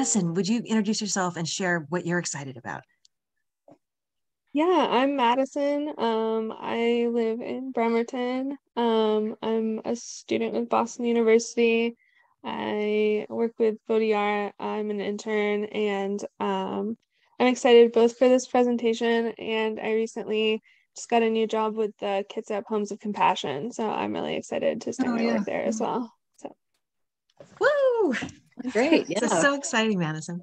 Madison, would you introduce yourself and share what you're excited about? Yeah, I'm Madison. I live in Bremerton. I'm a student with Boston University. I work with Vote-ER. I'm an intern, and I'm excited both for this presentation and I recently just got a new job with the Kitsap Homes of Compassion. So I'm really excited to start Oh, my yeah. work there as well. So Woo! Great. So, Yeah. so exciting, Madison.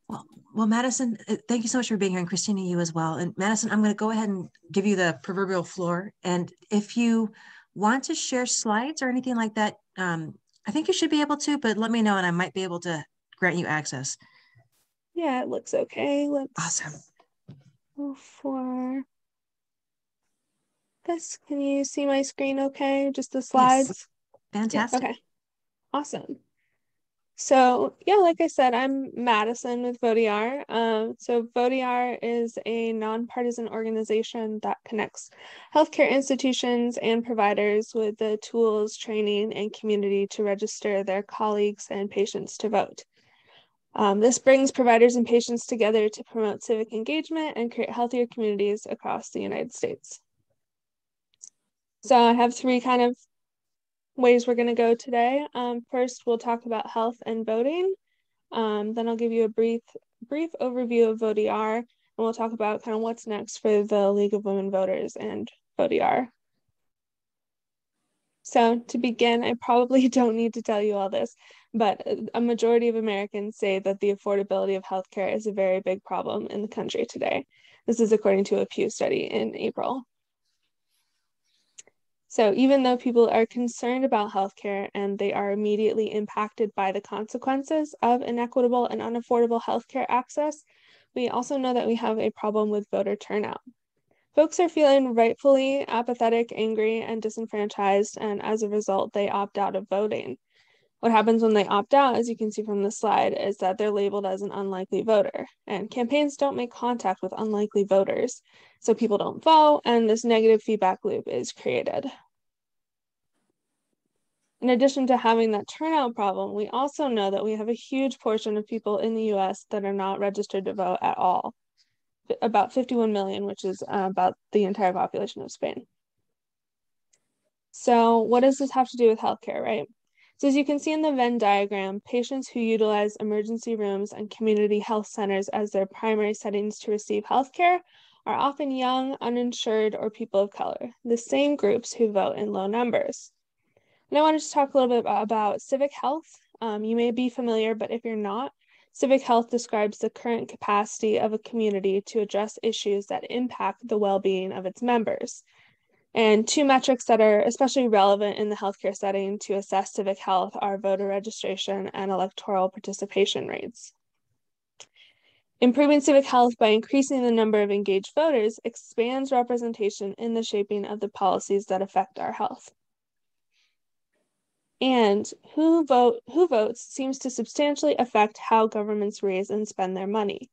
Well, Madison, thank you so much for being here, and Christina, you as well. And Madison, I'm going to go ahead and give you the proverbial floor. And if you want to share slides or anything like that, I think you should be able to, but let me know and I might be able to grant you access. yeah, it looks okay. Let's Awesome. go for this. Can you see my screen okay? Just the Yes. slides? Yeah, Fantastic. okay. Awesome. So yeah, like I said, I'm Madison with Vote-ER. So Vote-ER is a nonpartisan organization that connects healthcare institutions and providers with the tools, training, and community to register their colleagues and patients to vote. This brings providers and patients together to promote civic engagement and create healthier communities across the United States. So I have three kind of ways we're going to go today. First, we'll talk about health and voting. Then I'll give you a brief overview of Vote-ER, and we'll talk about kind of what's next for the League of Women Voters and Vote-ER. So to begin, I probably don't need to tell you all this, but a majority of Americans say that the affordability of healthcare is a very big problem in the country today. This is according to a Pew study in April. So even though people are concerned about healthcare and they are immediately impacted by the consequences of inequitable and unaffordable healthcare access, we also know that we have a problem with voter turnout. Folks are feeling rightfully apathetic, angry, and disenfranchised, and as a result, they opt out of voting. What happens when they opt out, as you can see from the slide, is that they're labeled as an unlikely voter, and campaigns don't make contact with unlikely voters, so people don't vote, and this negative feedback loop is created. In addition to having that turnout problem, we also know that we have a huge portion of people in the US that are not registered to vote at all, about 51 million, which is about the entire population of Spain. So what does this have to do with healthcare, right? So as you can see in the Venn diagram, patients who utilize emergency rooms and community health centers as their primary settings to receive healthcare are often young, uninsured, or people of color, the same groups who vote in low numbers. And I wanted to talk a little bit about civic health. You may be familiar, but if you're not, civic health describes the current capacity of a community to address issues that impact the well-being of its members. And two metrics that are especially relevant in the healthcare setting to assess civic health are voter registration and electoral participation rates. Improving civic health by increasing the number of engaged voters expands representation in the shaping of the policies that affect our health. And who votes seems to substantially affect how governments raise and spend their money.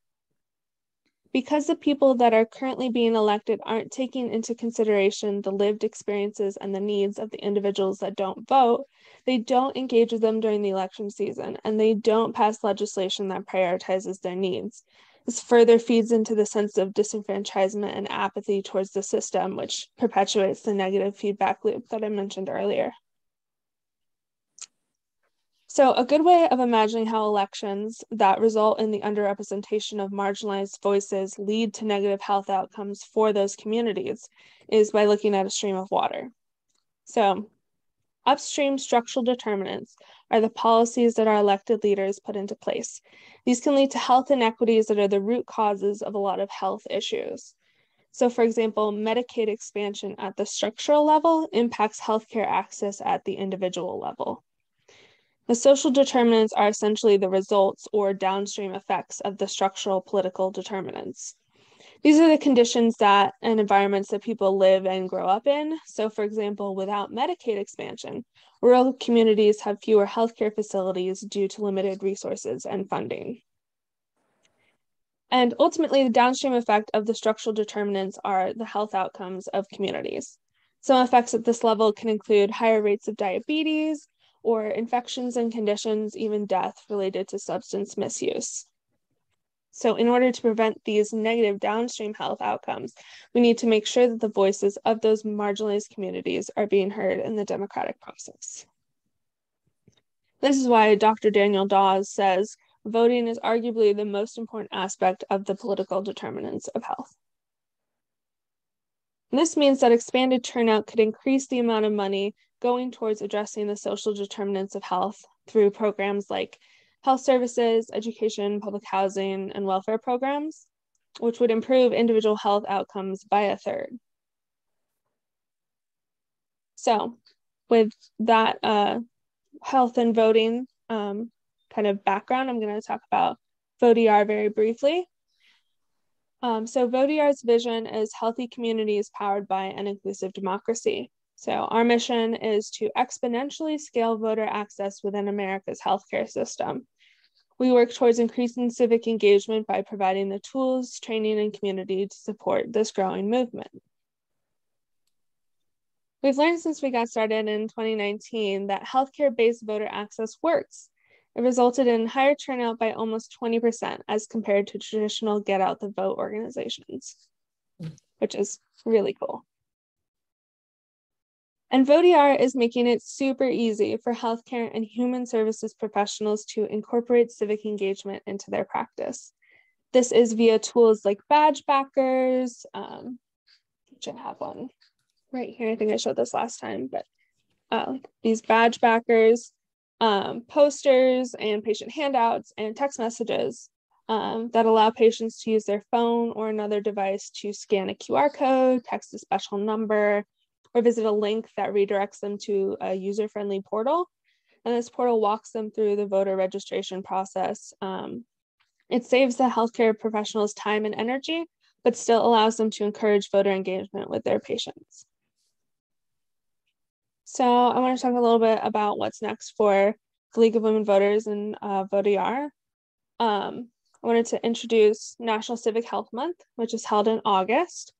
Because the people that are currently being elected aren't taking into consideration the lived experiences and the needs of the individuals that don't vote, they don't engage with them during the election season, and they don't pass legislation that prioritizes their needs. This further feeds into the sense of disenfranchisement and apathy towards the system, which perpetuates the negative feedback loop that I mentioned earlier. So a good way of imagining how elections that result in the underrepresentation of marginalized voices lead to negative health outcomes for those communities is by looking at a stream of water. So upstream structural determinants are the policies that our elected leaders put into place. These can lead to health inequities that are the root causes of a lot of health issues. So for example, Medicaid expansion at the structural level impacts healthcare access at the individual level. The social determinants are essentially the results or downstream effects of the structural political determinants. These are the conditions that and environments that people live and grow up in. So for example, without Medicaid expansion, rural communities have fewer healthcare facilities due to limited resources and funding. And ultimately, the downstream effect of the structural determinants are the health outcomes of communities. Some effects at this level can include higher rates of diabetes, or infections and conditions, even death related to substance misuse. So in order to prevent these negative downstream health outcomes, we need to make sure that the voices of those marginalized communities are being heard in the democratic process. This is why Dr. Daniel Dawes says, voting is arguably the most important aspect of the political determinants of health. And this means that expanded turnout could increase the amount of money going towards addressing the social determinants of health through programs like health services, education, public housing, and welfare programs, which would improve individual health outcomes by a third. So with that health and voting kind of background, I'm going to talk about Vote-ER very briefly. So Vote-ER's vision is healthy communities powered by an inclusive democracy. So our mission is to exponentially scale voter access within America's healthcare system. We work towards increasing civic engagement by providing the tools, training, and community to support this growing movement. We've learned since we got started in 2019 that healthcare-based voter access works. It resulted in higher turnout by almost 20% as compared to traditional get out the vote organizations, which is really cool. And Vote-ER is making it super easy for healthcare and human services professionals to incorporate civic engagement into their practice. This is via tools like badge backers, which I have one right here. I think I showed this last time, but these badge backers, posters and patient handouts and text messages that allow patients to use their phone or another device to scan a QR code, text a special number, or visit a link that redirects them to a user-friendly portal. And this portal walks them through the voter registration process. It saves the healthcare professionals time and energy, but still allows them to encourage voter engagement with their patients. So I want to talk a little bit about what's next for the League of Women Voters and Vote-ER. I wanted to introduce National Civic Health Month, which is held in August.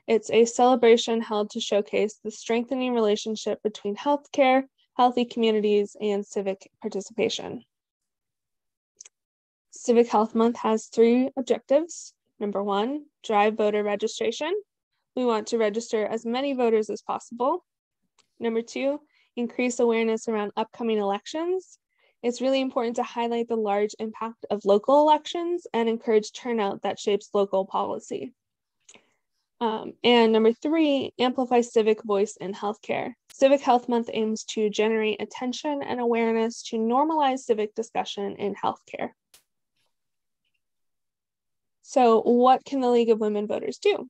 It's a celebration held to showcase the strengthening relationship between healthcare, healthy communities, and civic participation. Civic Health Month has 3 objectives. Number 1, drive voter registration. We want to register as many voters as possible. Number 2, increase awareness around upcoming elections. It's really important to highlight the large impact of local elections and encourage turnout that shapes local policy. And number 3, amplify civic voice in healthcare. Civic Health Month aims to generate attention and awareness to normalize civic discussion in healthcare. So what can the League of Women Voters do?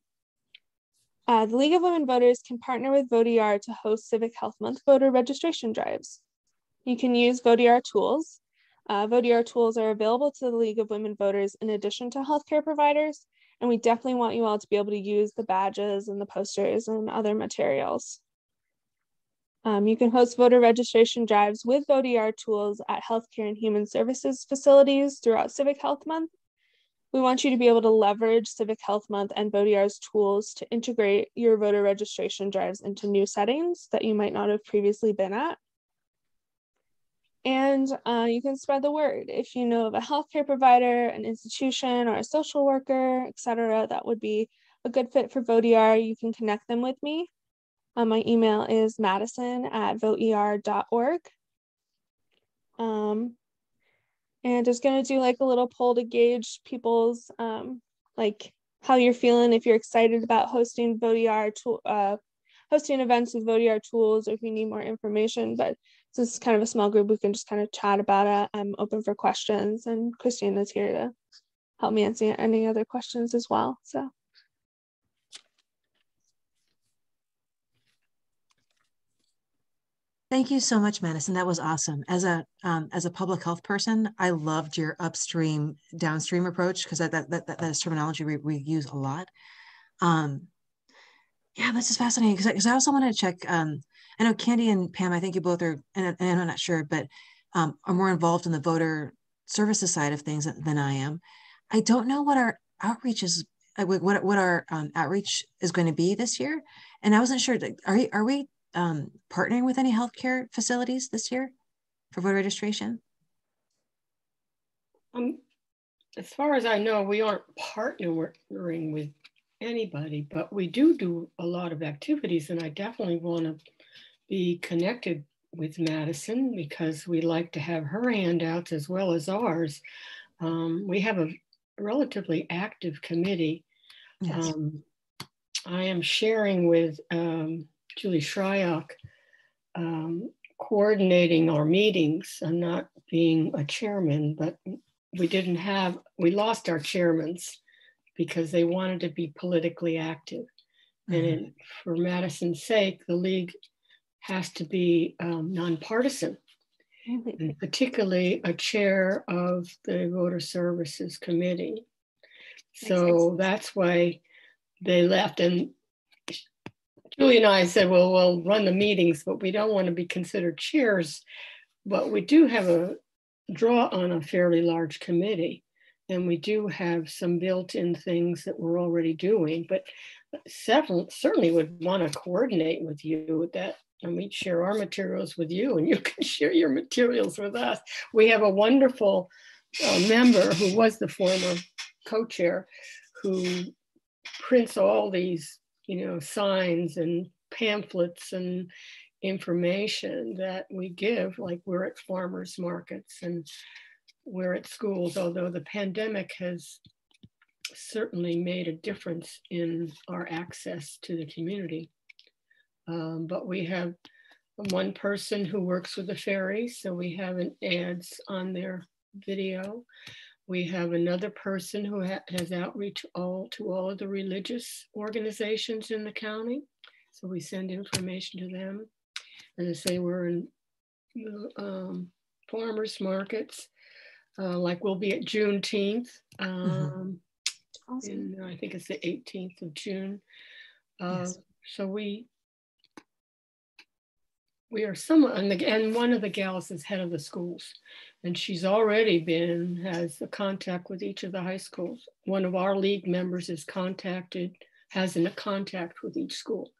The League of Women Voters can partner with Vote-ER to host Civic Health Month voter registration drives. You can use Vote-ER tools. Vote-ER tools are available to the League of Women Voters in addition to healthcare providers, and we definitely want you all to be able to use the badges and the posters and other materials. You can host voter registration drives with Vote-ER tools at healthcare and human services facilities throughout Civic Health Month. We want you to be able to leverage Civic Health Month and Vote-ER's tools to integrate your voter registration drives into new settings that you might not have previously been at. And you can spread the word. If you know of a healthcare provider, an institution, or a social worker, etc., that would be a good fit for Vote-ER, you can connect them with me. My email is madison@voter.org. And just gonna do like a little poll to gauge people's like how you're feeling, if you're excited about hosting Vote-ER hosting events with Vote-ER tools, or if you need more information. But since it's kind of a small group, we can just kind of chat about it. I'm open for questions, and Christina's here to help me answer any other questions as well. So. Thank you so much, Madison. That was awesome. As a public health person, I loved your upstream, downstream approach, because that is terminology we use a lot. Yeah, this is fascinating because I also want to check. I know Candy and Pam, I think you both are, and I'm not sure, but are more involved in the voter services side of things than I am. I don't know what our outreach is, what our outreach is going to be this year, and I wasn't sure. Are we partnering with any healthcare facilities this year? for voter registration? As far as I know, we aren't partnering with anybody, but we do a lot of activities, and I definitely want to be connected with Madison because we like to have her handouts as well as ours. We have a relatively active committee. Yes. I am sharing with Julie Shryock, coordinating our meetings. I'm not being a chairman, but we lost our chairmans because they wanted to be politically active. And for Madison's sake, the league has to be non-partisan, and particularly a chair of the Voter Services Committee. So that's why they left. And Julie and I said, well, we'll run the meetings, but we don't want to be considered chairs. But we do have a draw on a fairly large committee. And we do have some built-in things that we're already doing, but certainly would want to coordinate with you with that. And we share our materials with you and you can share your materials with us. We have a wonderful member who was the former co-chair who prints all these, signs and pamphlets and information that we give, like we're at farmers markets and we're at schools, although the pandemic has certainly made a difference in our access to the community. But we have one person who works with the ferry, so we have an ads on their video. We have another person who has outreach to all of the religious organizations in the county. So we send information to them. As I say, we're in farmers markets. Like we'll be at Juneteenth. Awesome. And I think it's the 18th of June. Yes. So we are somewhat, and one of the gals is head of the schools, and she's already has a contact with each of the high schools. One of our league members has a contact with each school,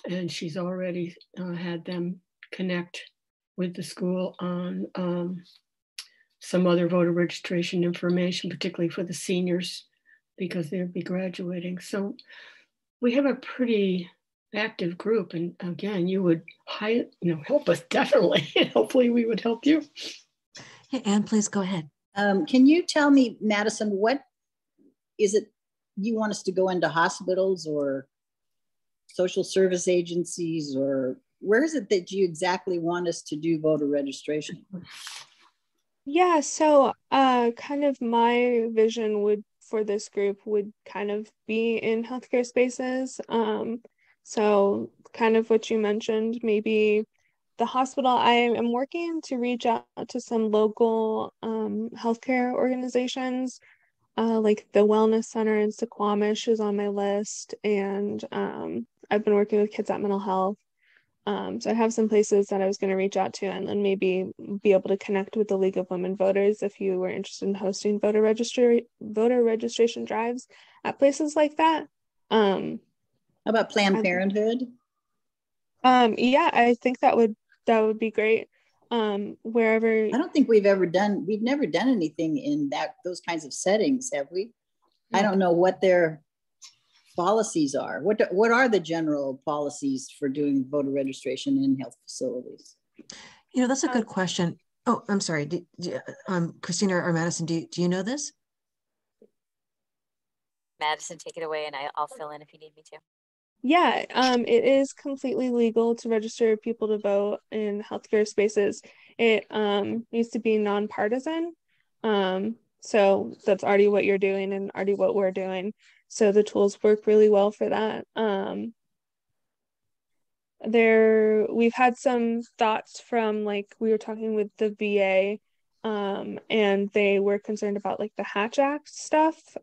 and she's already had them connect with the school on some other voter registration information, particularly for the seniors, because they'll be graduating. So we have a pretty active group. And again, you would help us definitely. Hopefully we would help you. Yeah, Anne, please go ahead. Can you tell me, Madison, what is it you want us to go into hospitals or social service agencies, or where is it that you exactly want us to do voter registration? Yeah, so kind of my vision for this group would kind of be in healthcare spaces. So kind of what you mentioned, maybe the hospital. I am working to reach out to some local healthcare organizations, like the Wellness Center in Suquamish is on my list, and I've been working with Kitsap Mental Health. So I have some places that I was going to reach out to, and then maybe be able to connect with the League of Women Voters if you were interested in hosting voter registration drives at places like that. How about Planned Parenthood? Yeah, I think that would be great. Wherever. I don't think we've never done anything in those kinds of settings, have we? I don't know what their policies are. What are the general policies for doing voter registration in health facilities? That's a good question. Oh, I'm sorry. Christina or Madison, do you know this? Madison, take it away, and I'll fill in if you need me to. Yeah, it is completely legal to register people to vote in healthcare spaces. It needs to be non-partisan. So that's already what you're doing and already what we're doing. So the tools work really well for that. We've had some thoughts from, like, we were talking with the VA, and they were concerned about like the Hatch Act stuff,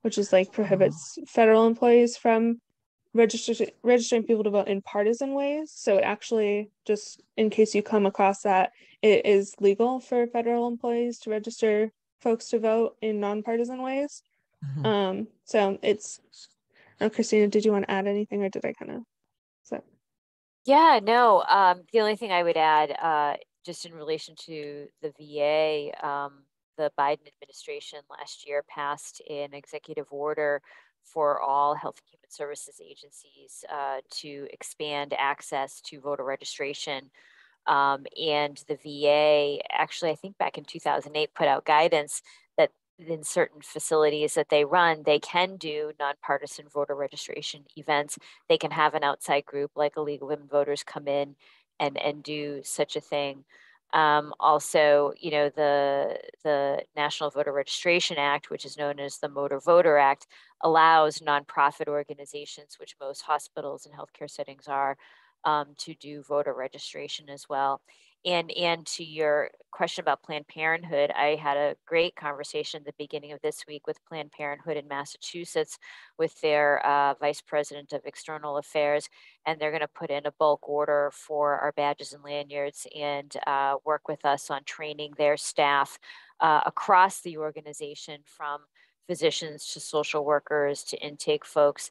which is like prohibits federal employees from registering people to vote in partisan ways. So it actually, just in case you come across that, it is legal for federal employees to register folks to vote in nonpartisan ways. So it's, Christina, did you want to add anything, or did I kind of? Yeah, no. The only thing I would add just in relation to the VA, the Biden administration last year passed an executive order for all Health and Human Services agencies to expand access to voter registration. And the VA actually, I think back in 2008, put out guidance that in certain facilities that they run, they can do nonpartisan voter registration events. They can have an outside group like a League of Women Voters come in and do such a thing. Also, you know, the National Voter Registration Act, which is known as the Motor Voter Act, allows nonprofit organizations, which most hospitals and healthcare settings are, to do voter registration as well. And to your question about Planned Parenthood, I had a great conversation at the beginning of this week with Planned Parenthood in Massachusetts with their Vice President of External Affairs, and they're going to put in a bulk order for our badges and lanyards and work with us on training their staff across the organization, from physicians to social workers to intake folks,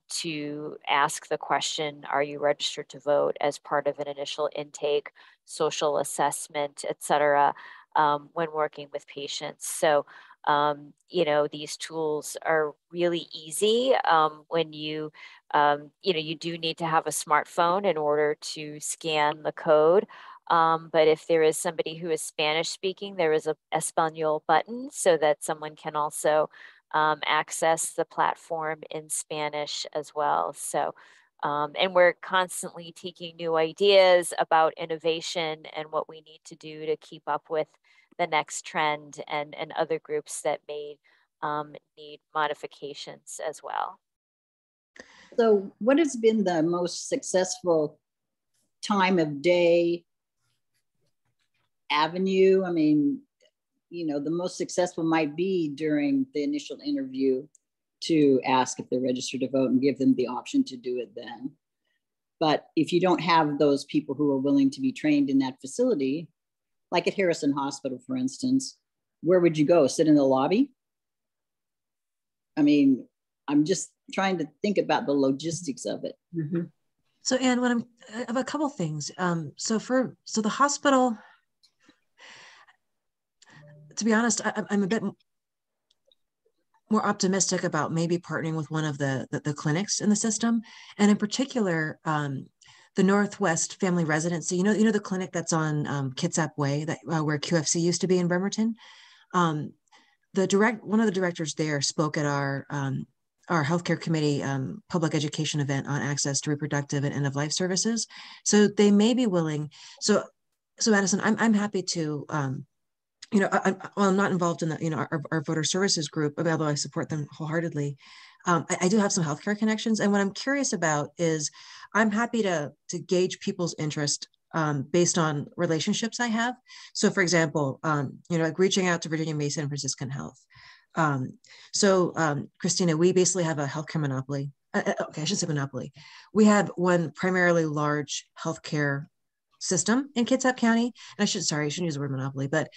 to ask the question, are you registered to vote, as part of an initial intake, social assessment, et cetera, when working with patients. So, you know, these tools are really easy when you, you know, you do need to have a smartphone in order to scan the code. But if there is somebody who is Spanish speaking, there is a Espanol button so that someone can also access the platform in Spanish as well. So, and we're constantly taking new ideas about innovation and what we need to do to keep up with the next trend, and other groups that may need modifications as well. So what has been the most successful time of day avenue? I mean, you know, the most successful might be during the initial interview to ask if they're registered to vote and give them the option to do it then. But if you don't have those people who are willing to be trained in that facility, like at Harrison Hospital, for instance, where would you go? Sit in the lobby? I mean, I'm just trying to think about the logistics of it. Mm-hmm. So, Anne, I have a couple things. So the hospital, to be honest, I'm a bit more optimistic about maybe partnering with one of the clinics in the system, and in particular, the Northwest Family Residency. You know the clinic that's on Kitsap Way, that where QFC used to be in Bremerton. One of the directors there spoke at our healthcare committee public education event on access to reproductive and end of life services. So they may be willing. So Madison, I'm happy to. You know, I'm not involved in the, you know, our voter services group, although I support them wholeheartedly. I do have some healthcare connections, and what I'm curious about is I'm happy to gauge people's interest based on relationships I have. So, for example, you know, like reaching out to Virginia Mason and Franciscan Health. Christina, we basically have a healthcare monopoly. Okay, I shouldn't say monopoly. We have one primarily large healthcare system in Kitsap County. And I shouldn't use the word monopoly, but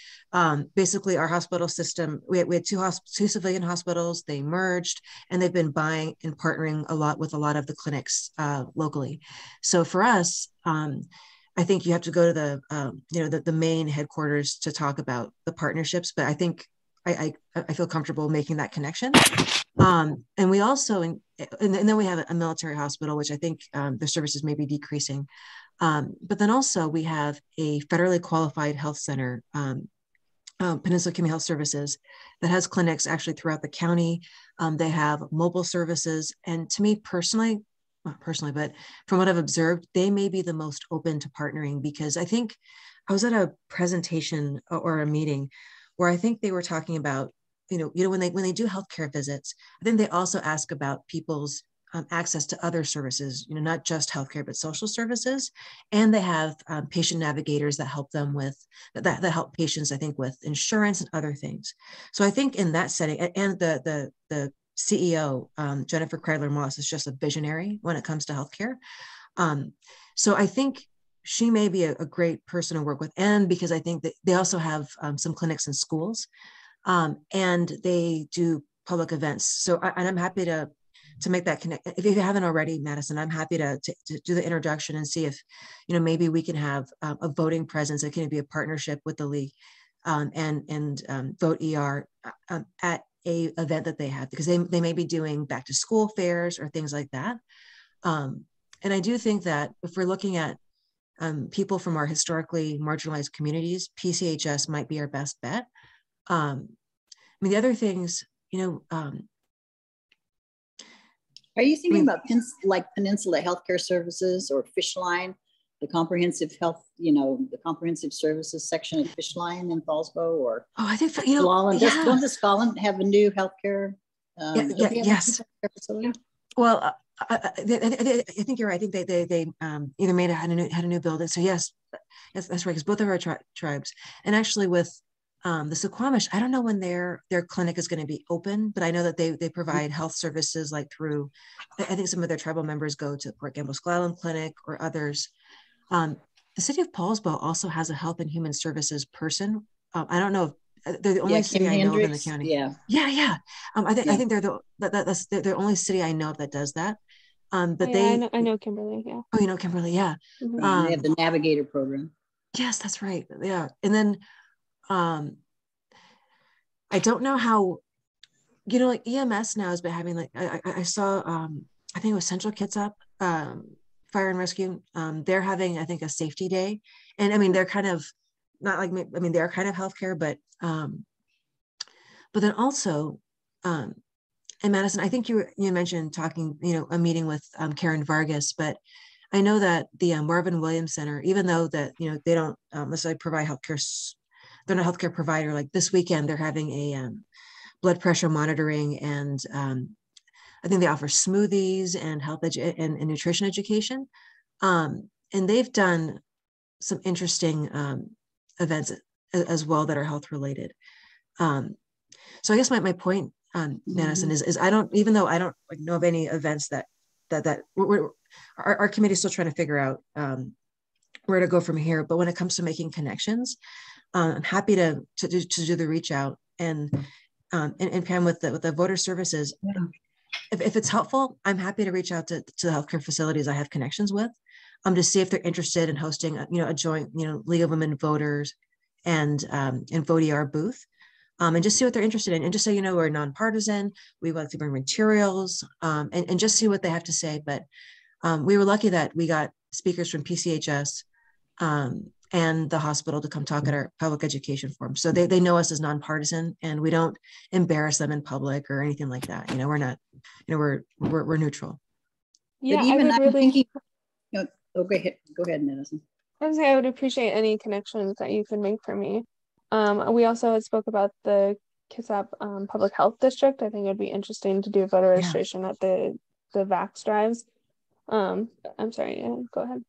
basically our hospital system, we had two civilian hospitals, they merged, and they've been buying and partnering a lot with a lot of the clinics locally. So for us, I think you have to go to the main headquarters to talk about the partnerships, but I think I feel comfortable making that connection. And we also, and then we have a military hospital, which I think the services may be decreasing. But then also we have a federally qualified health center, Peninsula Community Health Services, that has clinics actually throughout the county. They have mobile services. And to me personally, not personally, but from what I've observed, they may be the most open to partnering, because I think I was at a presentation or a meeting where I think they were talking about, when they do healthcare visits, I think they also ask about people's access to other services, not just healthcare, but social services. And they have patient navigators that help them with, that help patients, I think, with insurance and other things. So I think in that setting, and the CEO, Jennifer Kreidler-Moss, is just a visionary when it comes to healthcare. So I think she may be a great person to work with. And because I think that they also have some clinics in schools, and they do public events. So, and I'm happy to to make that connect. If you haven't already, Madison, I'm happy to do the introduction and see if, maybe we can have a voting presence. It can be a partnership with the league and Vote-ER at a event that they have, because they may be doing back to school fairs or things like that. And I do think that if we're looking at people from our historically marginalized communities, PCHS might be our best bet. The other things, are you thinking about like Peninsula Healthcare Services or Fishline, the comprehensive health, the comprehensive services section at Fishline in Fallsbow, or I think Scullin? yeah. Don't the Scullin have a new healthcare? Yes. Healthcare facility? Well, I think you're right. I think they either had a new building. So yes, that's right. Because both of our tribes, and actually with the Suquamish, I don't know when their clinic is going to be open, but I know that they provide health services like through, I think some of their tribal members go to Port Gamble Squalin Clinic or others. The city of Paulsbo also has a health and human services person. I don't know if they're the only city I know of in the county. Yeah. I think they're that's the only city I know of that does that. But I know Kimberly. Yeah. Oh, you know Kimberly. Yeah. They have the Navigator program. Yes, that's right. Yeah, and then I don't know how, like EMS now has been having like I saw I think it was Central Kitsap Fire and Rescue. They're having, I think, a safety day, and they're kind of not like, they're kind of healthcare, but then also and Madison, I think you mentioned talking, a meeting with Karen Vargas, but I know that the Marvin Williams Center, even though that they don't necessarily provide healthcare, they're not a healthcare provider. Like this weekend, they're having a blood pressure monitoring, and I think they offer smoothies and health and nutrition education, and they've done some interesting events as well that are health related. So I guess my point, Madison, is I don't, even though I don't know of any events that our committee is still trying to figure out where to go from here. But when it comes to making connections, I'm happy to do the reach out, and Pam with the voter services. Yeah. If it's helpful, I'm happy to reach out to the healthcare facilities I have connections with, to see if they're interested in hosting a joint League of Women Voters and Vote-ER booth. And just see what they're interested in, and just say, we're nonpartisan, we like to bring materials, and just see what they have to say. But we were lucky that we got speakers from PCHS and the hospital to come talk at our public education forum. So they know us as nonpartisan, and we don't embarrass them in public or anything like that. We're not, we're neutral. Yeah, but even I'm thinking. Go ahead, Madison. I would appreciate any connections that you could make for me. We also spoke about the Kitsap Public Health District. I think it would be interesting to do voter registration at the VAX drives. I'm sorry, go ahead.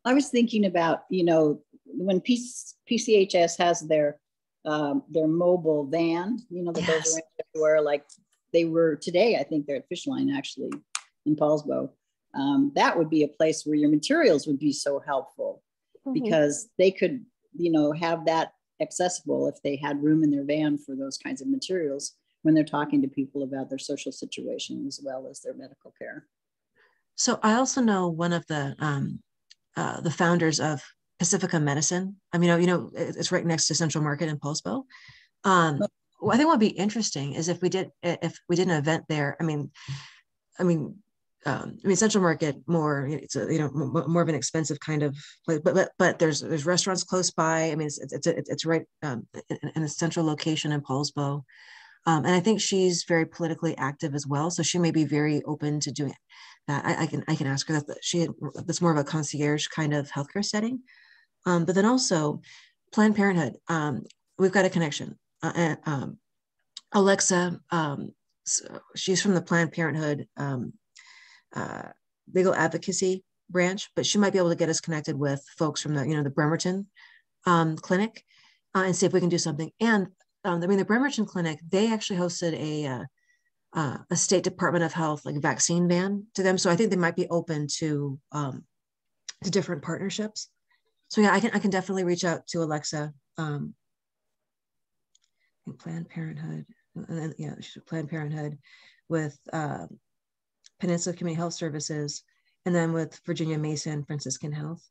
I was thinking about, when PCHS has their mobile van, that goes around everywhere, like they were today. I think they're at Fishline, actually, in Paulsbo. That would be a place where your materials would be so helpful, because they could, have that accessible if they had room in their van for those kinds of materials when they're talking to people about their social situation as well as their medical care. So I also know one of the founders of Pacifica Medicine. It's right next to Central Market in Paulsbo. I think what would be interesting is if we did an event there. Central Market it's more of an expensive kind of place, but there's restaurants close by. It's right in a central location in Paulsbo, and I think she's very politically active as well. So she may be very open to doing that. I can ask her that. That's more of a concierge kind of healthcare setting, but then also Planned Parenthood. We've got a connection. Alexa, so she's from the Planned Parenthood legal advocacy branch, but she might be able to get us connected with folks from the Bremerton clinic and see if we can do something. And the Bremerton clinic, they actually hosted a state Department of Health vaccine ban to them. So I think they might be open to different partnerships. So yeah, I can definitely reach out to Alexa. Planned Parenthood, Planned Parenthood with Peninsula Community Health Services, and then with Virginia Mason Franciscan Health.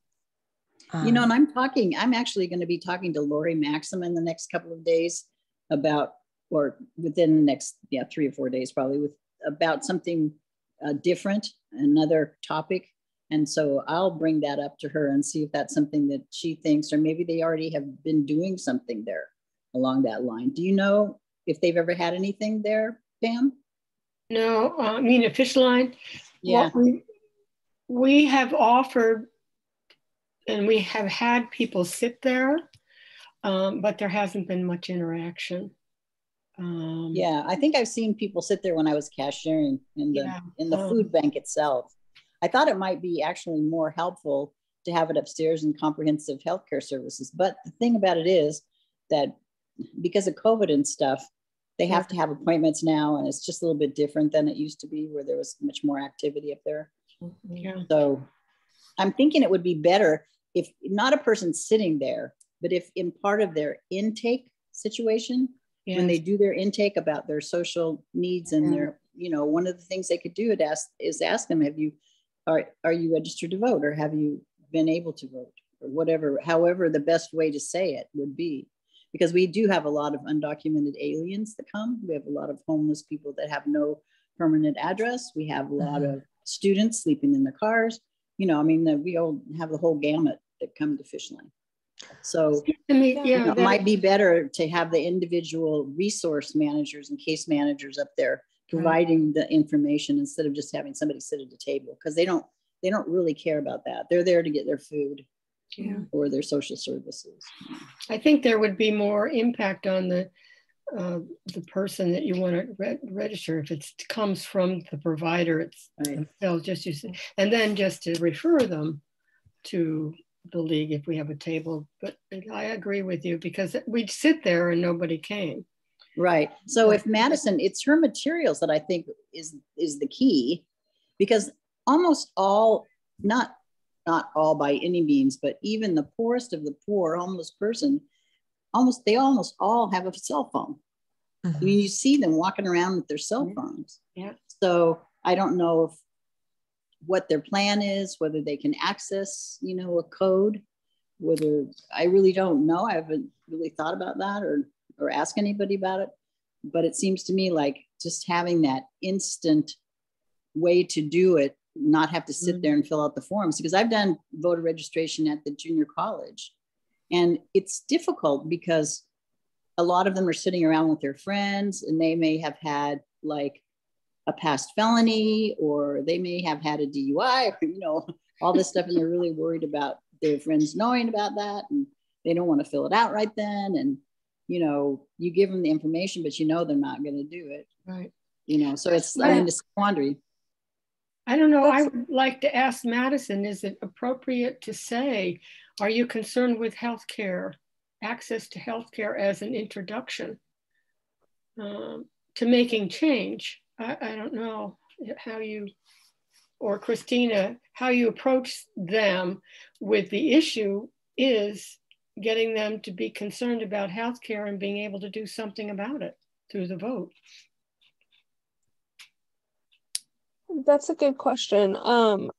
And I'm actually going to be talking to Lori Maxim in the next couple of days about, or within the next 3 or 4 days probably, about something different, another topic. And so I'll bring that up to her and see if that's something that she thinks, or maybe they already have been doing something there along that line. Do you know if they've ever had anything there, Pam? No, I mean, a fish line. Yeah. We have offered, and we have had people sit there, but there hasn't been much interaction. Yeah, I think I've seen people sit there when I was cashiering in the food bank itself. I thought it might be actually more helpful to have it upstairs in comprehensive healthcare services. But the thing about it is that because of COVID and stuff, they have to have appointments now, and it's just a little bit different than it used to be, where there was much more activity up there. Yeah. So I'm thinking it would be better if not a person sitting there, but if in part of their intake situation, when they do their intake about their social needs and their, one of the things they could do is ask them, are you registered to vote, or have you been able to vote, or whatever, however the best way to say it would be. Because we do have a lot of undocumented aliens that come. We have a lot of homeless people that have no permanent address. We have a lot of students sleeping in their cars. We all have the whole gamut that come to Fishline. So it might be better to have the individual resource managers and case managers up there providing the information, instead of just having somebody sit at a table, because they don't really care about that. They're there to get their food or their social services. I think there would be more impact on the person that you want to register if it comes from the provider themselves, and then just to refer them to the league if we have a table. But I agree with you, because we'd sit there and nobody came. Right. So if Madison, it's her materials that I think is the key, because almost all, not all by any means, but even the poorest of the poor homeless person, they almost all have a cell phone. I mean, you see them walking around with their cell phones. Yeah. So I don't know what their plan is, whether they can access, a code, I really don't know. I haven't really thought about that or ask anybody about it. But it seems to me like just having that instant way to do it, not have to sit there and fill out the forms, because I've done voter registration at the junior college, and it's difficult because a lot of them are sitting around with their friends, and they may have had like a past felony, or they may have had a DUI, or, all this stuff. And they're really worried about their friends knowing about that. And they don't want to fill it out right then. And, you give them the information, but they're not going to do it. Right. So it's a quandary. I don't know. I would like to ask Madison, is it appropriate to say, are you concerned with healthcare, access to healthcare as an introduction to making change? I don't know how you, or Christina, how you approach them with the issue is getting them to be concerned about healthcare and being able to do something about it through the vote. That's a good question. I'm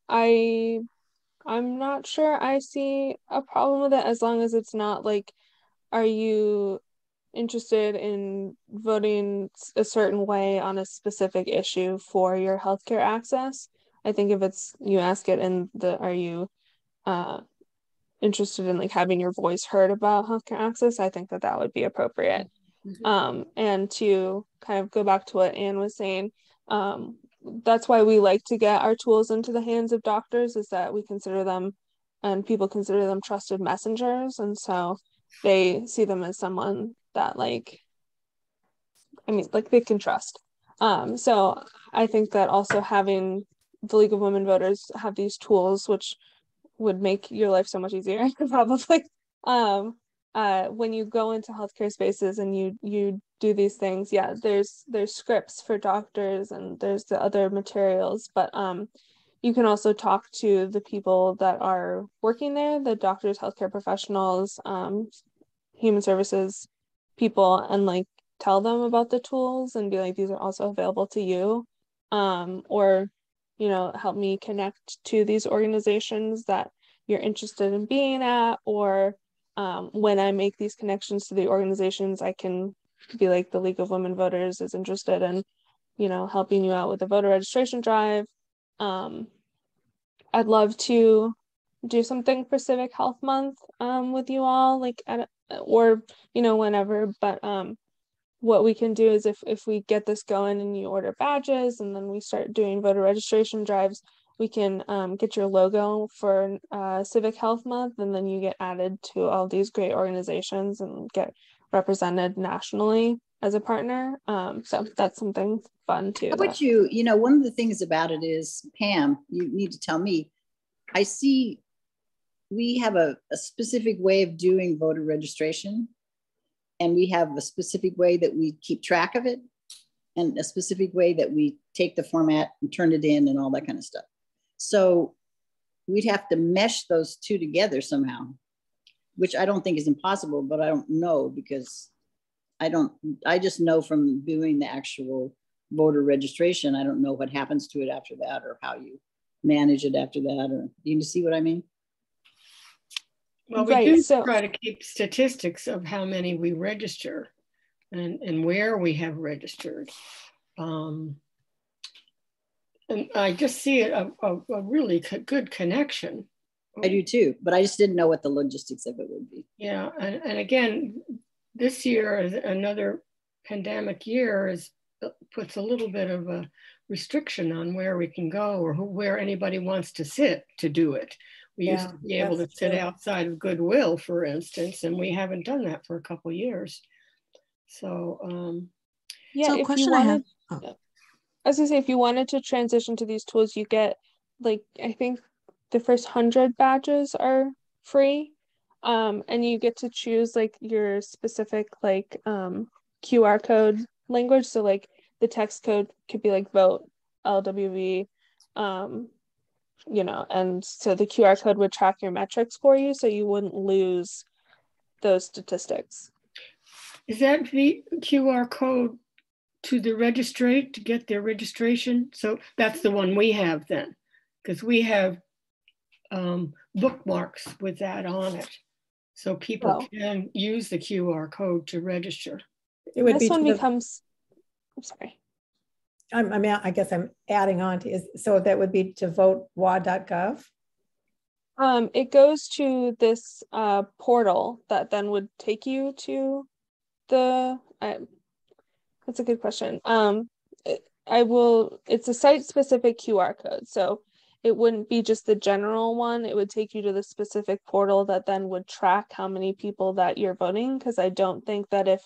not sure I see a problem with it, as long as it's not like, are you interested in voting a certain way on a specific issue for your healthcare access? I think if you ask it in are you interested in like having your voice heard about healthcare access, I think that would be appropriate. And to kind of go back to what Anne was saying, that's why we like to get our tools into the hands of doctors, is that we consider them, and people consider them, trusted messengers. And so they see them as someone that they can trust. So I think that also having the League of Women Voters have these tools, which would make your life so much easier, probably. When you go into healthcare spaces and you do these things, there's scripts for doctors and there's the other materials, but you can also talk to the people that are working there, the doctors, healthcare professionals, human services people, and tell them about the tools and be like, these are also available to you. Or help me connect to these organizations that you're interested in being at, or when I make these connections to the organizations, I can be like, the League of Women Voters is interested in, helping you out with the voter registration drive. I'd love to do something for Civic Health Month with you all, like whenever. But what we can do is if we get this going and you order badges and then we start doing voter registration drives, we can get your logo for Civic Health Month, and then you get added to all these great organizations and get represented nationally as a partner. So that's something fun too. How about you? One of the things about it is, Pam, you need to tell me, I see we have a specific way of doing voter registration, and we have a specific way that we keep track of it, and a specific way that we take the format and turn it in and all that kind of stuff. So we'd have to mesh those two together somehow, which I don't think is impossible, but I don't know, because I just know from doing the actual voter registration, I don't know what happens to it after that, or how you manage it after that, or do you see what I mean? Well, we do try to keep statistics of how many we register and where we have registered. And I just see a really good connection. I do too, but I just didn't know what the logistics of it would be. Yeah, and again, this year, another pandemic year, puts a little bit of a restriction on where we can go, or where anybody wants to sit to do it. We used to be able to sit outside of Goodwill, for instance, and we haven't done that for a couple of years. So, yeah, so if question you wanted, I have. I was gonna say, if you wanted to transition to these tools, you get, like, I think the first 100 badges are free, and you get to choose like your specific like QR code language. So like the text code could be like vote LWV, and so the QR code would track your metrics for you, so you wouldn't lose those statistics. Is that the QR code to the registrate to get their registration? So that's the one we have then, because we have bookmarks with that on it, so people can use the QR code to register. It would this be one becomes. I'm sorry. I guess I'm adding on to so that would be to vote-ER.gov. It goes to this portal that then would take you to the. That's a good question. It's a site-specific QR code, so it wouldn't be just the general one. It would take you to the specific portal that then would track how many people that you're voting, because I don't think that if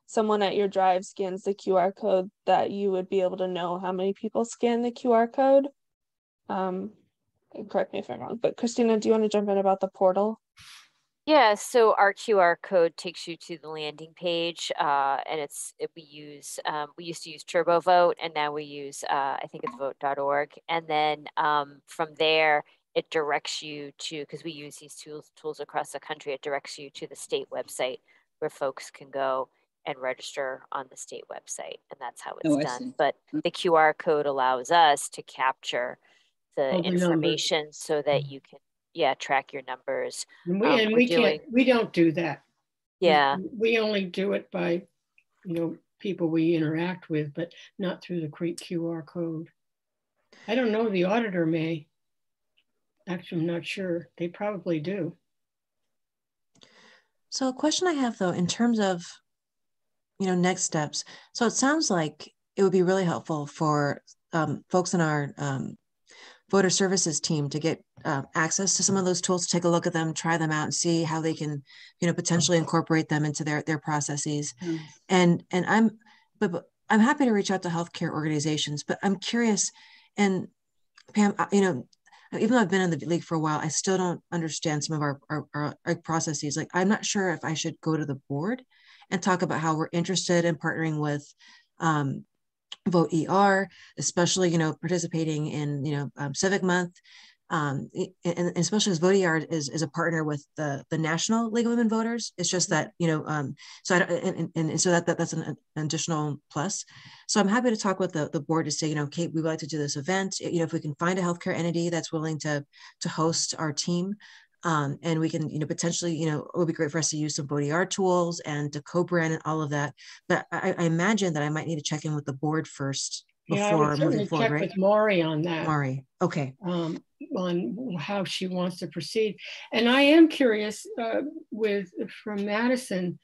someone at your drive scans the QR code that you would be able to know how many people scan the QR code. Correct me if I'm wrong, but Christina, do you want to jump in about the portal? Yeah, so our QR code takes you to the landing page, and we used to use TurboVote, and now we use I think it's vote.org, and then from there it directs you to, because we use these tools across the country, it directs you to the state website where folks can go and register on the state website, and that's how it's done. But the QR code allows us to capture the information numbers, so that you can track your numbers. And we don't do that. Yeah, we only do it by people we interact with, but not through the QR code. I don't know, the auditor may. Actually, I'm not sure. They probably do. So a question I have though, in terms of next steps. So it sounds like it would be really helpful for folks in our voter services team to get access to some of those tools, take a look at them, try them out, and see how they can, potentially incorporate them into their processes. And I'm happy to reach out to healthcare organizations, but I'm curious. And Pam, even though I've been in the league for a while, I still don't understand some of our processes. Like, I'm not sure if I should go to the board and talk about how we're interested in partnering with Vote-ER, especially, participating in, Civic Month. and especially as Vote-ER is a partner with the National League of Women Voters. It's just that, so so that's an additional plus. So I'm happy to talk with the board to say, Kate, we would like to do this event. If we can find a healthcare entity that's willing to host our team, and we can, potentially, it would be great for us to use some Vote-ER tools and to co-brand and all of that. But I imagine that I might need to check in with the board first before moving forward, check right? with Maury on that. Maury, okay. On how she wants to proceed. And I am curious from Madison,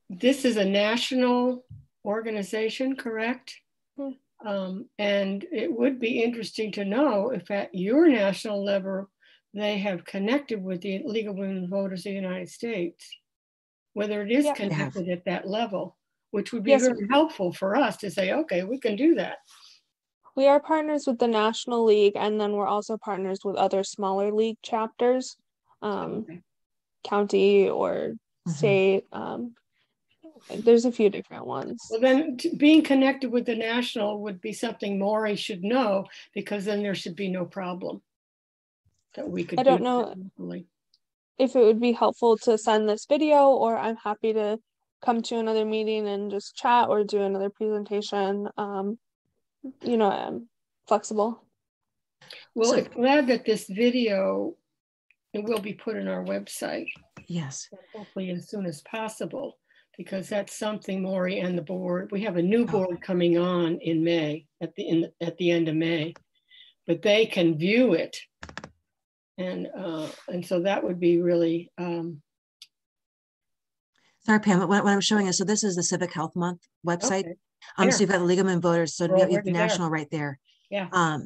this is a national organization, correct? And it would be interesting to know if at your national level, they have connected with the League of Women Voters of the United States, whether it is connected at that level, which would be very helpful for us to say, okay, we can do that. We are partners with the National League, and then we're also partners with other smaller league chapters, county or state. There's a few different ones. Well, then being connected with the national would be something Maury should know, because then there should be no problem that we could. I don't know if it would be helpful to send this video, or I'm happy to come to another meeting and just chat or do another presentation. I'm flexible. Well, I'm glad that this video will be put in our website. Yes. Hopefully as soon as possible, because that's something Maury and the board, we have a new board coming on in May, at the end of May, but they can view it. And so that would be really. Sorry, Pam, what I'm showing is, so this is the Civic Health Month website. Okay. So you've got the League of Women Voters, so you have the national right there. Yeah.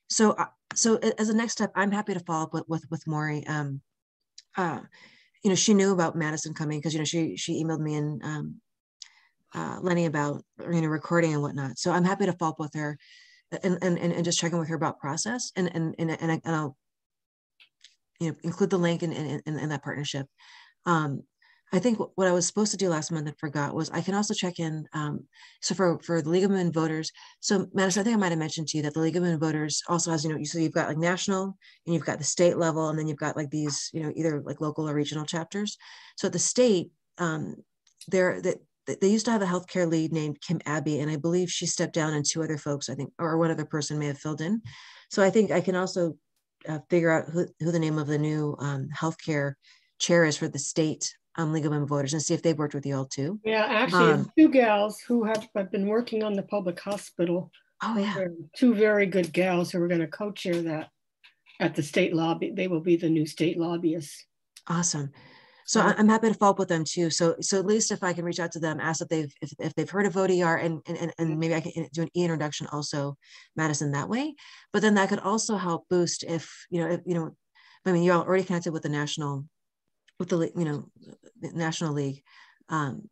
So as a next step, I'm happy to follow up with Maury. She knew about Madison coming because she emailed me and Lenny about recording and whatnot. So I'm happy to follow up with her and just checking with her about process and I'll include the link in that partnership. I think what I was supposed to do last month and forgot was I can also check in. So for the League of Women Voters, so Madison, I think I might have mentioned to you that the League of Women Voters also has, so you've got like national and you've got the state level, and then you've got like these, either like local or regional chapters. So at the state, they used to have a healthcare lead named Kim Abbey, and I believe she stepped down and two other folks, I think, or one other person may have filled in. So I think I can also figure out who the name of the new healthcare chair is for the state League of Women Voters, and see if they've worked with you all too. Yeah, actually, two gals who have been working on the public hospital. Oh yeah, two very good gals who are going to co-chair that at the state lobby. They will be the new state lobbyists. Awesome. So I'm happy to follow up with them too. So at least if I can reach out to them, ask if they've heard of Vote-ER, and maybe I can do an e-introduction also, Madison, that way. But then that could also help boost if you're already connected with the national. With the National League, and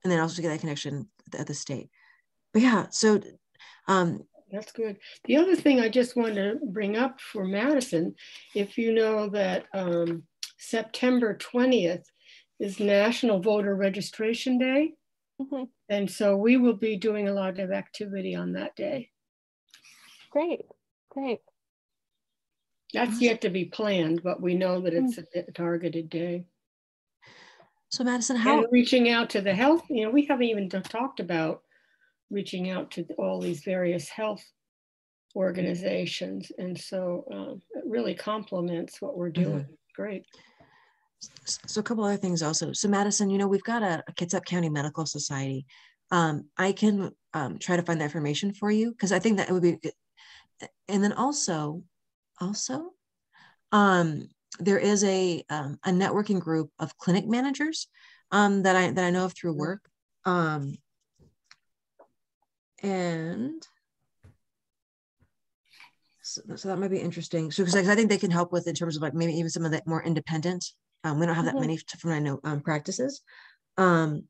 then also get that connection at the state. But yeah, so that's good. The other thing I just want to bring up for Madison, if you know that September 20th is National Voter Registration Day, and so we will be doing a lot of activity on that day. Great. That's yet to be planned, but we know that it's a targeted day. So Madison, how? And reaching out to the health, we haven't even talked about reaching out to all these various health organizations. And so it really complements what we're doing. Great. So a couple other things also. So Madison, we've got a Kitsap County Medical Society. I can try to find that information for you, because I think that it would be good. And then also, there is a networking group of clinic managers that I know of through work, and so that might be interesting. So because I think they can help with in terms of like maybe even some of the more independent. We don't have that many from I know practices. So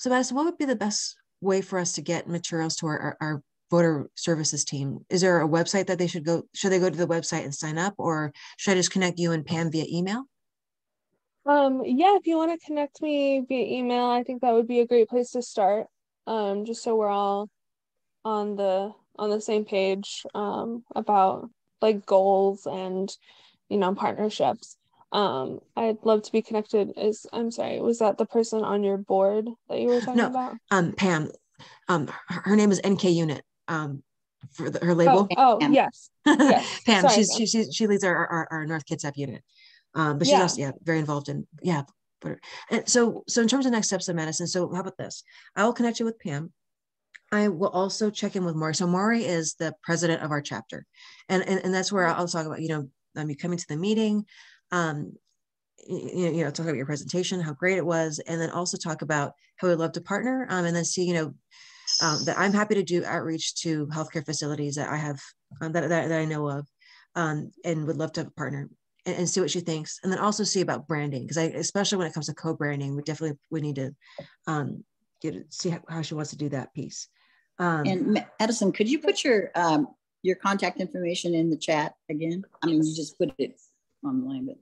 Madison, what would be the best way for us to get materials to our voter services team? Is there a website that they should go? Should they go to the website and sign up, or should I just connect you and Pam via email? Yeah, if you want to connect me via email, I think that would be a great place to start. Just so we're all on the on the same page about like goals and, partnerships. I'd love to be connected. I'm sorry, was that the person on your board that you were talking about? Pam. Her name is NK Unit. For her label. Oh, yes. Yes. Pam. Sorry, She leads our North Kitsap unit. But she's also very involved in And so in terms of next steps of Madison, so how about this? I will connect you with Pam. I will also check in with Maury. So Maury is the president of our chapter, and that's where I'll talk about you coming to the meeting, talk about your presentation, how great it was, and then also talk about how we'd love to partner, and then see that I'm happy to do outreach to healthcare facilities that I have that I know of, and would love to partner and see what she thinks, and then also see about branding, because especially when it comes to co-branding, we need to see how she wants to do that piece. And Madison, could you put your contact information in the chat again? I mean, you just put it online, but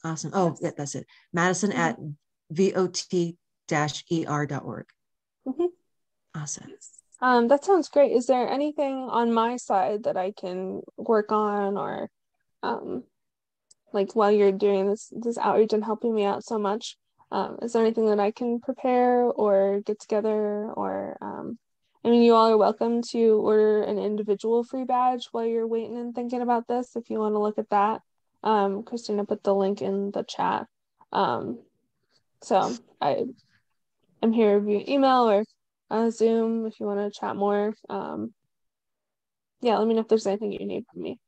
awesome. Oh, yeah, that's it. Madison at Vot-ER.org. Mm-hmm. Awesome. That sounds great. Is there anything on my side that I can work on, or like while you're doing this outreach and helping me out so much? Is there anything that I can prepare or get together, or you all are welcome to order an individual free badge while you're waiting and thinking about this, if you want to look at that. Christina put the link in the chat. So I'm here via email or Zoom if you want to chat more. Let me know if there's anything you need from me.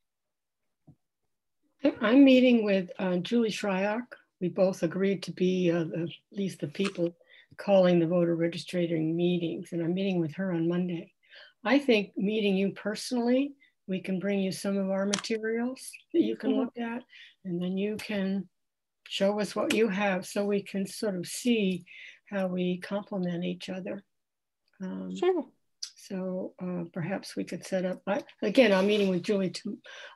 I'm meeting with Julie Shryock. We both agreed to be at least the people calling the voter registration meetings, and I'm meeting with her on Monday. I think meeting you personally, we can bring you some of our materials that you can look at, and then you can show us what you have so we can sort of see how we complement each other. Sure. So perhaps we could set up, again, I'm meeting with Julie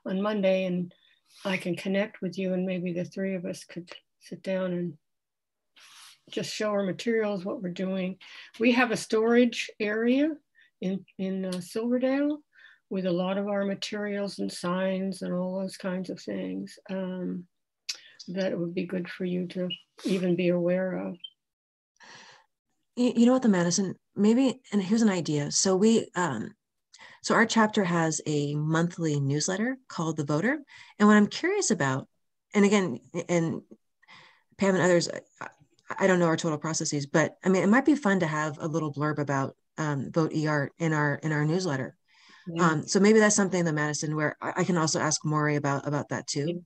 on Monday, and I can connect with you, and maybe the three of us could sit down and just show our materials, what we're doing. We have a storage area in Silverdale with a lot of our materials and signs and all those kinds of things that it would be good for you to even be aware of. You know what, the Madison, maybe, and here's an idea. So so our chapter has a monthly newsletter called The Voter. And what I'm curious about, and again, and Pam and others, I don't know our total processes, but I mean, it might be fun to have a little blurb about Vote-ER in our newsletter. Yeah. So maybe that's something, the Madison, where I can also ask Maury about that too.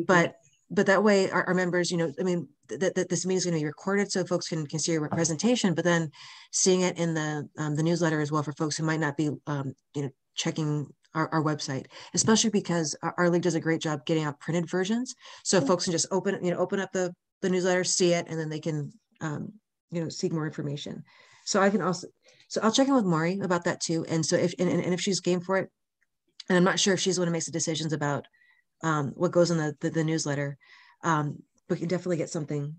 But that way our members, that this meeting is going to be recorded so folks can see your presentation, but then seeing it in the newsletter as well for folks who might not be, checking our website, especially because our league does a great job getting out printed versions. So folks can just open up the newsletter, see it, and then they can, seek more information. So I'll check in with Maury about that too. And so if she's game for it, and I'm not sure if she's the one who makes the decisions about what goes in the newsletter, we can definitely get something.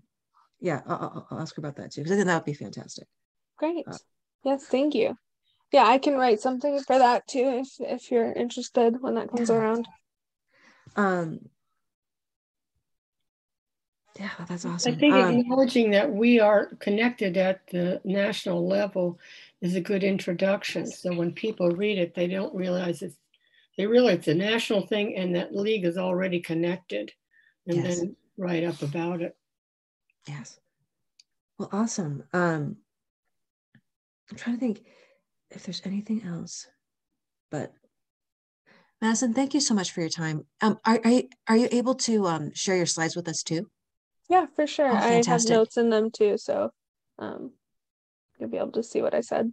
Yeah, I'll ask her about that too, because I think that would be fantastic. Great. Yes, thank you. Yeah, I can write something for that too if you're interested when that comes around. Yeah, that's awesome. I think acknowledging that we are connected at the national level is a good introduction. So when people read it, they don't realize they realize it's a national thing and that league is already connected, and then write up about it. Yes. Well, awesome. I'm trying to think if there's anything else, but Madison, thank you so much for your time. Are you able to share your slides with us too? Yeah, for sure. Oh, I have notes in them too, so you'll be able to see what I said.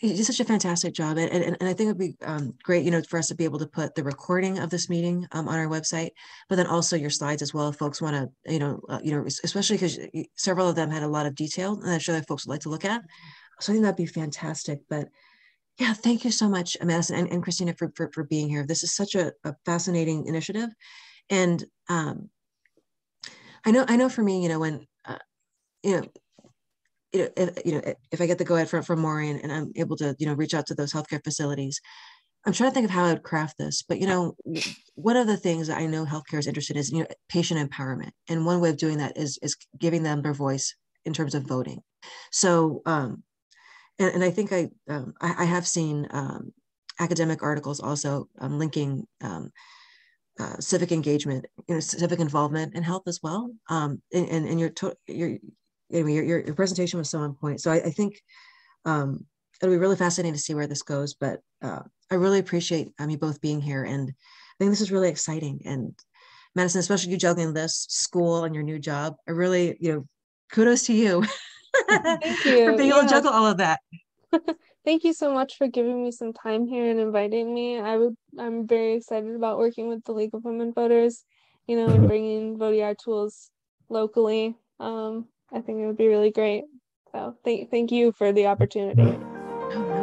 You did such a fantastic job, and I think it would be great, for us to be able to put the recording of this meeting on our website, but then also your slides as well, if folks want to, especially because several of them had a lot of detail, and I'm sure that folks would like to look at. So I think that'd be fantastic. But yeah, thank you so much, Madison and Christina, for being here. This is such a fascinating initiative, and I know for me, when if I get the go ahead from Maureen and I'm able to, reach out to those healthcare facilities, I'm trying to think of how I would craft this, but one of the things that I know healthcare is interested in is patient empowerment, and one way of doing that is giving them their voice in terms of voting. So, and I think I have seen academic articles also linking civic engagement, civic involvement in health as well. And your presentation was so on point. So I think it'll be really fascinating to see where this goes. But I really appreciate you both being here, and I think this is really exciting. And Madison, especially you juggling this school and your new job, I really, kudos to you. Thank you for being able to juggle all of that. Thank you so much for giving me some time here and inviting me. I'm very excited about working with the League of Women Voters, and bringing Vote-ER tools locally. I think it would be really great. So thank you for the opportunity. Oh,